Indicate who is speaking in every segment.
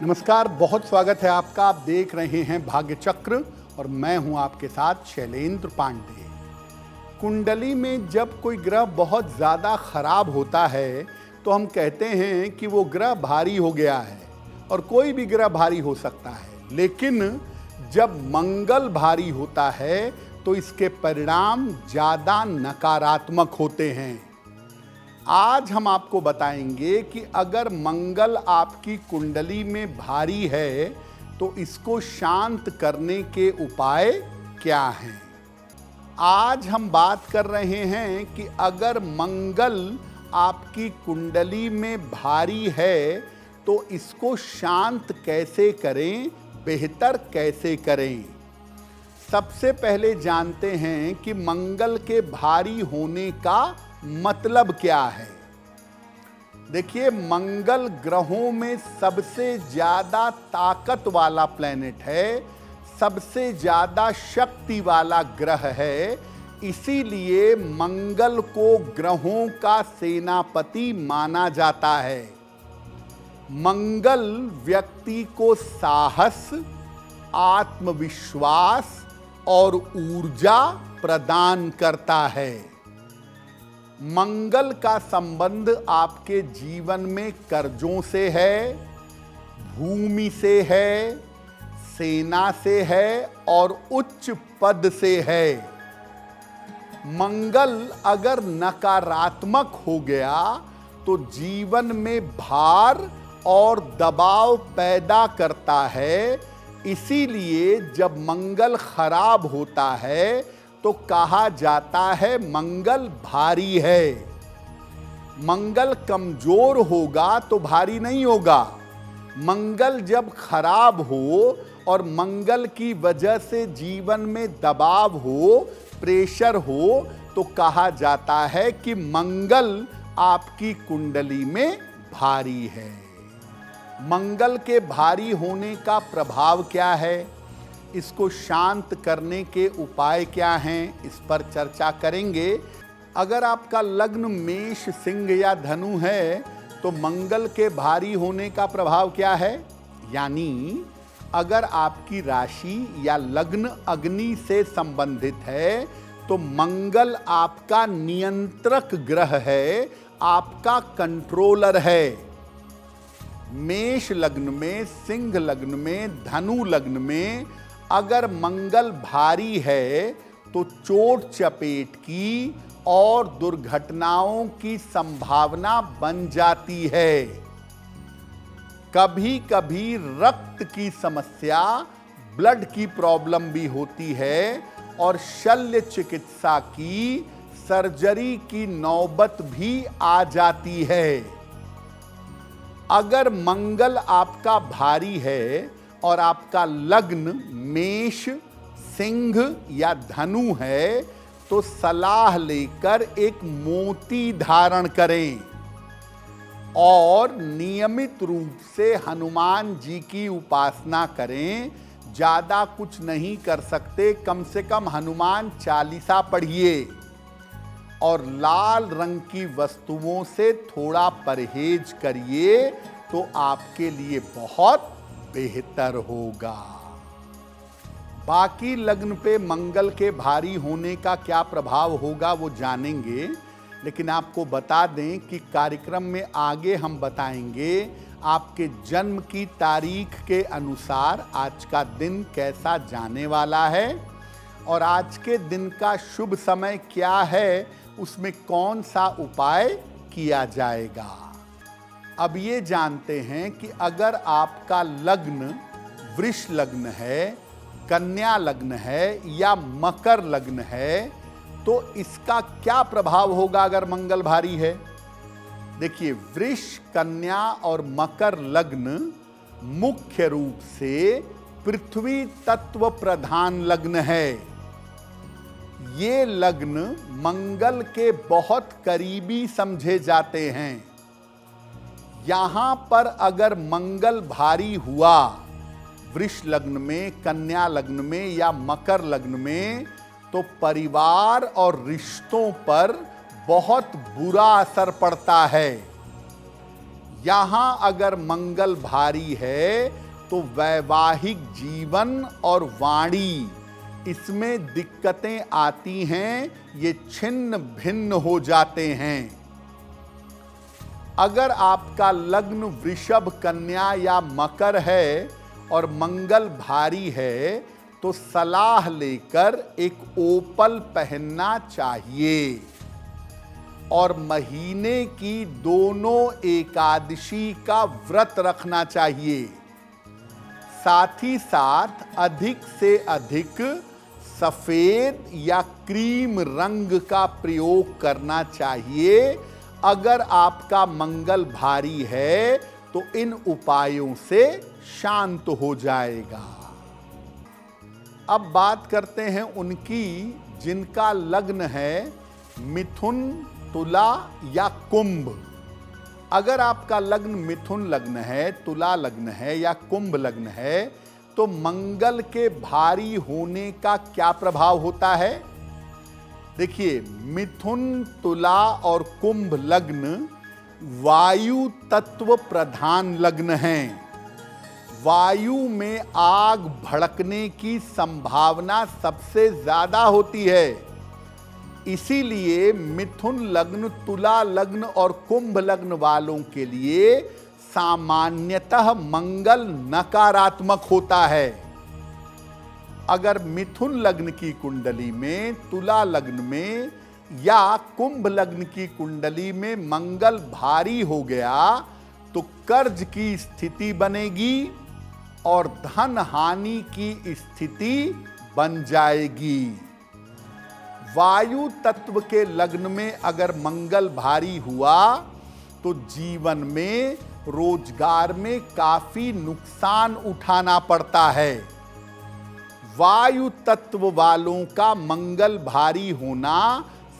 Speaker 1: नमस्कार, बहुत स्वागत है आपका। आप देख रहे हैं भाग्य चक्र और मैं हूं आपके साथ शैलेंद्र पांडे। कुंडली में जब कोई ग्रह बहुत ज़्यादा खराब होता है तो हम कहते हैं कि वो ग्रह भारी हो गया है, और कोई भी ग्रह भारी हो सकता है। लेकिन जब मंगल भारी होता है तो इसके परिणाम ज़्यादा नकारात्मक होते हैं। आज हम आपको बताएंगे कि अगर मंगल आपकी कुंडली में भारी है तो इसको शांत करने के उपाय क्या हैं। आज हम बात कर रहे हैं कि अगर मंगल आपकी कुंडली में भारी है तो इसको शांत कैसे करें, बेहतर कैसे करें। सबसे पहले जानते हैं कि मंगल के भारी होने का मतलब क्या है। देखिए, मंगल ग्रहों में सबसे ज्यादा ताकत वाला प्लैनेट है, सबसे ज्यादा शक्ति वाला ग्रह है। इसीलिए मंगल को ग्रहों का सेनापति माना जाता है। मंगल व्यक्ति को साहस, आत्मविश्वास और ऊर्जा प्रदान करता है। मंगल का संबंध आपके जीवन में कर्जों से है, भूमि से है, सेना से है और उच्च पद से है। मंगल अगर नकारात्मक हो गया तो जीवन में भार और दबाव पैदा करता है। इसीलिए जब मंगल खराब होता है तो कहा जाता है मंगल भारी है। मंगल कमजोर होगा तो भारी नहीं होगा। मंगल जब खराब हो और मंगल की वजह से जीवन में दबाव हो, प्रेशर हो, तो कहा जाता है कि मंगल आपकी कुंडली में भारी है। मंगल के भारी होने का प्रभाव क्या है, इसको शांत करने के उपाय क्या हैं, इस पर चर्चा करेंगे। अगर आपका लग्न मेष, सिंह या धनु है तो मंगल के भारी होने का प्रभाव क्या है, यानी अगर आपकी राशि या लग्न अग्नि से संबंधित है तो मंगल आपका नियंत्रक ग्रह है, आपका कंट्रोलर है। मेष लग्न में, सिंह लग्न में, धनु लग्न में अगर मंगल भारी है तो चोट चपेट की और दुर्घटनाओं की संभावना बन जाती है। कभी कभी रक्त की समस्या, ब्लड की प्रॉब्लम भी होती है और शल्य चिकित्सा की, सर्जरी की नौबत भी आ जाती है। अगर मंगल आपका भारी है और आपका लग्न मेष, सिंह या धनु है तो सलाह लेकर एक मोती धारण करें और नियमित रूप से हनुमान जी की उपासना करें। ज़्यादा कुछ नहीं कर सकते, कम से कम हनुमान चालीसा पढ़िए और लाल रंग की वस्तुओं से थोड़ा परहेज करिए तो आपके लिए बहुत बेहतर होगा। बाकी लग्न पे मंगल के भारी होने का क्या प्रभाव होगा वो जानेंगे, लेकिन आपको बता दें कि कार्यक्रम में आगे हम बताएंगे आपके जन्म की तारीख के अनुसार आज का दिन कैसा जाने वाला है और आज के दिन का शुभ समय क्या है, उसमें कौन सा उपाय किया जाएगा। अब ये जानते हैं कि अगर आपका लग्न वृष लग्न है, कन्या लग्न है या मकर लग्न है तो इसका क्या प्रभाव होगा अगर मंगल भारी है। देखिए, वृष, कन्या और मकर लग्न मुख्य रूप से पृथ्वी तत्व प्रधान लग्न है। ये लग्न मंगल के बहुत करीबी समझे जाते हैं। यहां पर अगर मंगल भारी हुआ वृष लग्न में, कन्या लग्न में या मकर लग्न में तो परिवार और रिश्तों पर बहुत बुरा असर पड़ता है। यहां अगर मंगल भारी है तो वैवाहिक जीवन और वाणी, इसमें दिक्कतें आती हैं, ये छिन्न भिन्न हो जाते हैं। अगर आपका लग्न वृषभ, कन्या या मकर है और मंगल भारी है तो सलाह लेकर एक ओपल पहनना चाहिए और महीने की दोनों एकादशी का व्रत रखना चाहिए। साथ ही साथ अधिक से अधिक सफेद या क्रीम रंग का प्रयोग करना चाहिए। अगर आपका मंगल भारी है तो इन उपायों से शांत हो जाएगा। अब बात करते हैं उनकी जिनका लग्न है मिथुन, तुला या कुंभ। अगर आपका लग्न मिथुन लग्न है, तुला लग्न है या कुंभ लग्न है तो मंगल के भारी होने का क्या प्रभाव होता है? देखिए, मिथुन, तुला और कुंभ लग्न वायु तत्व प्रधान लग्न हैं। वायु में आग भड़कने की संभावना सबसे ज्यादा होती है। इसीलिए मिथुन लग्न, तुला लग्न और कुंभ लग्न वालों के लिए सामान्यतः मंगल नकारात्मक होता है। अगर मिथुन लग्न की कुंडली में, तुला लग्न में या कुंभ लग्न की कुंडली में मंगल भारी हो गया तो कर्ज की स्थिति बनेगी और धन हानि की स्थिति बन जाएगी। वायु तत्व के लग्न में अगर मंगल भारी हुआ तो जीवन में, रोजगार में काफी नुकसान उठाना पड़ता है। वायु तत्व वालों का मंगल भारी होना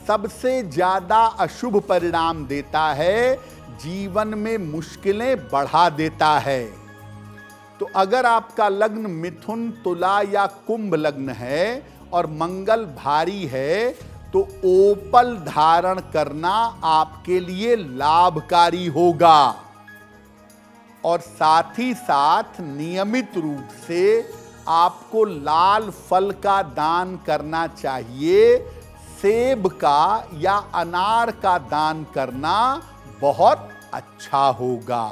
Speaker 1: सबसे ज्यादा अशुभ परिणाम देता है, जीवन में मुश्किलें बढ़ा देता है। तो अगर आपका लग्न मिथुन, तुला या कुंभ लग्न है और मंगल भारी है तो ओपल धारण करना आपके लिए लाभकारी होगा। और साथ ही साथ नियमित रूप से आपको लाल फल का दान करना चाहिए। सेब का या अनार का दान करना बहुत अच्छा होगा।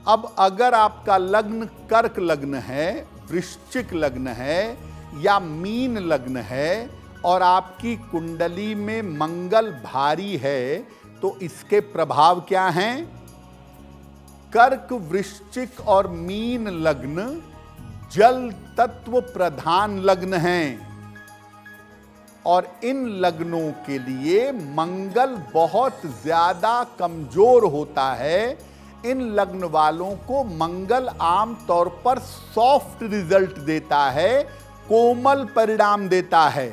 Speaker 1: अब अगर आपका लग्न कर्क लग्न है, वृश्चिक लग्न है या मीन लग्न है और आपकी कुंडली में मंगल भारी है तो इसके प्रभाव क्या हैं? कर्क, वृश्चिक और मीन लग्न जल तत्व प्रधान लग्न हैं और इन लग्नों के लिए मंगल बहुत ज्यादा कमजोर होता है। इन लग्न वालों को मंगल आमतौर पर सॉफ्ट रिजल्ट देता है, कोमल परिणाम देता है।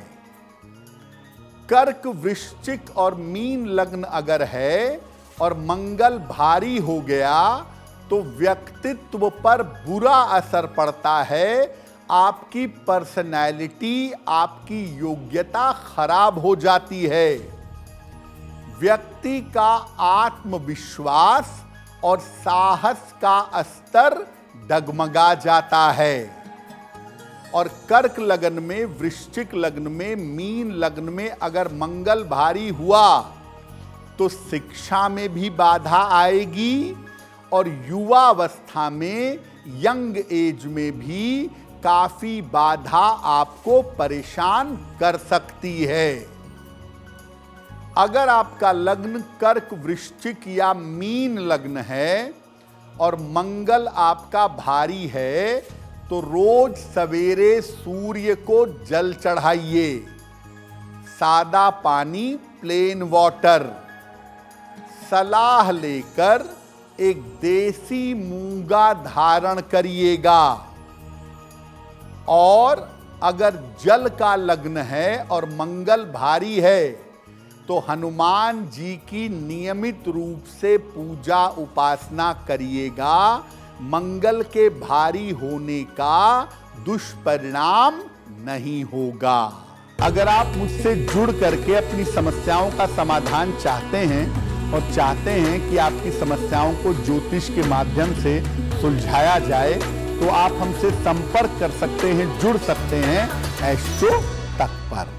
Speaker 1: कर्क, वृश्चिक और मीन लग्न अगर है और मंगल भारी हो गया तो व्यक्तित्व पर बुरा असर पड़ता है। आपकी पर्सनैलिटी, आपकी योग्यता खराब हो जाती है। व्यक्ति का आत्मविश्वास और साहस का स्तर डगमगा जाता है। और कर्क लग्न में, वृश्चिक लग्न में, मीन लग्न में अगर मंगल भारी हुआ तो शिक्षा में भी बाधा आएगी और युवावस्था में, यंग एज में भी काफी बाधा आपको परेशान कर सकती है। अगर आपका लग्न कर्क, वृश्चिक या मीन लग्न है और मंगल आपका भारी है तो रोज सवेरे सूर्य को जल चढ़ाइए। सादा पानी, प्लेन वाटर। सलाह लेकर एक देसी मूंगा धारण करिएगा। और अगर जल का लग्न है और मंगल भारी है तो हनुमान जी की नियमित रूप से पूजा उपासना करिएगा। मंगल के भारी होने का दुष्परिणाम नहीं होगा। अगर आप मुझसे जुड़ करके अपनी समस्याओं का समाधान चाहते हैं और चाहते हैं कि आपकी समस्याओं को ज्योतिष के माध्यम से सुलझाया जाए, तो आप हमसे संपर्क कर सकते हैं, जुड़ सकते हैं एस्ट्रो तक पर।